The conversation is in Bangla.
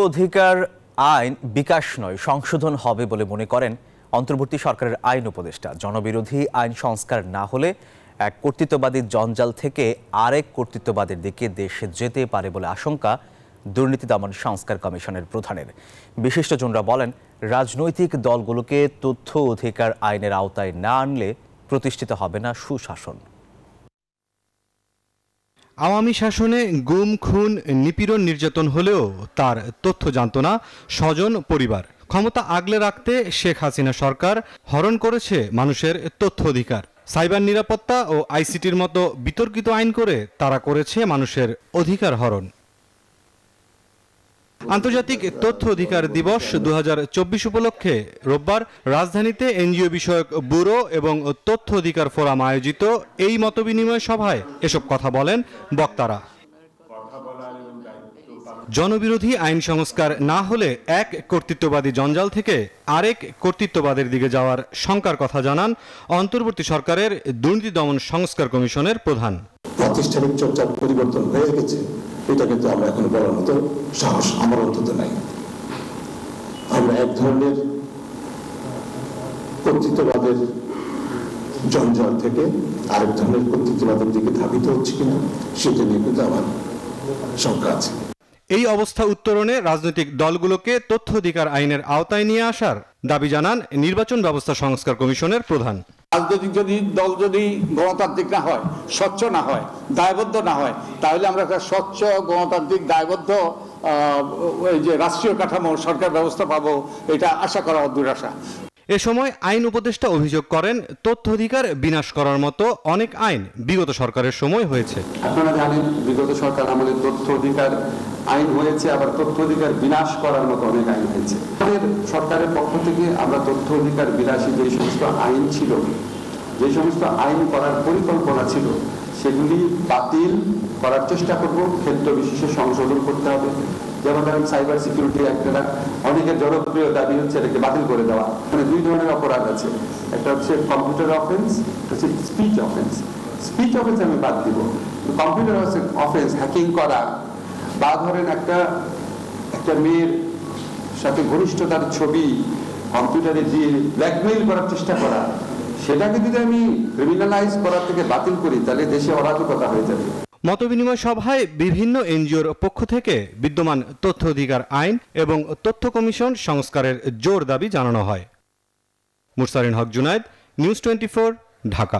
অধিকার আইন বিকাশ নয় সংশোধন হবে বলে মনে করেন অন্তর্বর্তী সরকারের আইন উপদেষ্টা। জনবিরোধী আইন সংস্কার না হলে এক কর্তৃত্ববাদী জঞ্জাল থেকে আরেক কর্তৃত্ববাদের দিকে দেশ যেতে পারে বলে আশঙ্কা দুর্নীতি দমন সংস্কার কমিশনের প্রধানের। বিশিষ্টজনরা বলেন, রাজনৈতিক দলগুলোকে তথ্য অধিকার আইনের আওতায় না আনলে প্রতিষ্ঠিত হবে না সুশাসন। আওয়ামী শাসনে গুম, খুন, নিপীড়ন, নির্যাতন হলেও তার তথ্য জানত না স্বজন, পরিবার। ক্ষমতা আগলে রাখতে শেখ হাসিনা সরকার হরণ করেছে মানুষের তথ্য অধিকার। সাইবার নিরাপত্তা ও আইসিটির মতো বিতর্কিত আইন করে তারা করেছে মানুষের অধিকার হরণ। আন্তর্জাতিক তথ্য অধিকার দিবস 2024 উপলক্ষে রোববার রাজধানীতে এনজিও বিষয়ক ব্যুরো এবং তথ্য অধিকার ফোরাম আয়োজিত এই মতবিনিময় সভায় এসব কথা বলেন বক্তারা। জনবিরোধী আইন সংস্কার না হলে এক কর্তৃত্ববাদী জঞ্জাল থেকে আরেক কর্তৃত্ববাদের দিকে যাওয়ার শঙ্কার কথা জানান অন্তর্বর্তী সরকারের দুর্নীতি দমন সংস্কার কমিশনের প্রধান। প্রাতিষ্ঠানিক চর্চার পরিবর্তন হয়ে গেছে, এটা কিন্তু আমরা এখন বলার মতো সাহস আমার অন্তত নাই। আমরা এক ধরনের কর্তৃত্ববাদের জঞ্জাল থেকে আরেক ধরনের কর্তৃত্ববাদের দিকে ধাবিত হচ্ছে কিনা সেটা নিয়ে কিন্তু আমার শঙ্কা আছে। এই অবস্থা উত্তরণে রাজনৈতিক দলগুলোকে তথ্য অধিকার আইনের আওতায় নিয়ে আসার দাবি জানান নির্বাচন ব্যবস্থা সংস্কার কমিশনের প্রধান। রাজনৈতিক দল যদি গণতান্ত্রিক না হয়, স্বচ্ছ না হয়, দায়বদ্ধ না হয়, তাহলে আমরা একটা স্বচ্ছ, গণতান্ত্রিক, দায়বদ্ধ যে রাষ্ট্রীয় কাঠামো, সরকার ব্যবস্থা পাবো, এটা আশা করা দুরাশা। এ সময় আইন উপদেষ্টা অভিযোগ করেন, তথ্য অধিকার বিনাশ করার মতো অনেক আইন বিগত সরকারের সময় হয়েছে। আপনারা জানেন, বিগত সরকার আমলে তথ্য অধিকার আইন হয়েছে, আবার তথ্য অধিকার বিনাশ করার মতো অনেক আইন হয়েছে। আমাদের সরকারের পক্ষ থেকে আমরা তথ্য অধিকার বিনাশী যে সমস্ত আইন ছিল, যে সমস্ত আইন করার পরিকল্পনা ছিল, সেগুলি বাতিল করার চেষ্টা করব। ক্ষেত্র বিশেষে সংশোধন করতে হবে। যেমন ধরেন সাইবার সিকিউরিটি অ্যাক্টটা অনেকের জনপ্রিয় দাবি হচ্ছে এটাকে বাতিল করে দেওয়া। মানে দুই ধরনের অপরাধ আছে, একটা হচ্ছে কম্পিউটার অফেন্স, হচ্ছে স্পিচ অফেন্স। স্পিচ অফেন্স আমি বাদ দিব, কম্পিউটার অফেন্স, হ্যাকিং করা, বা ধরেন একটা মেয়ের সাথে ঘনিষ্ঠতার ছবি কম্পিউটারে দিয়ে ব্ল্যাকমেইল করার চেষ্টা করা, সেটাকে যদি আমি ক্রিমিনালাইজ করার থেকে বাতিল করি, তাহলে দেশে অরাজকতা হয়ে যাবে। মতবিনিময় সভায় বিভিন্ন এনজিওর পক্ষ থেকে বিদ্যমান তথ্য অধিকার আইন এবং তথ্য কমিশন সংস্কারের জোর দাবি জানানো হয়। মুরসালিন হক জুনায়েদ, নিউজ 24, ঢাকা।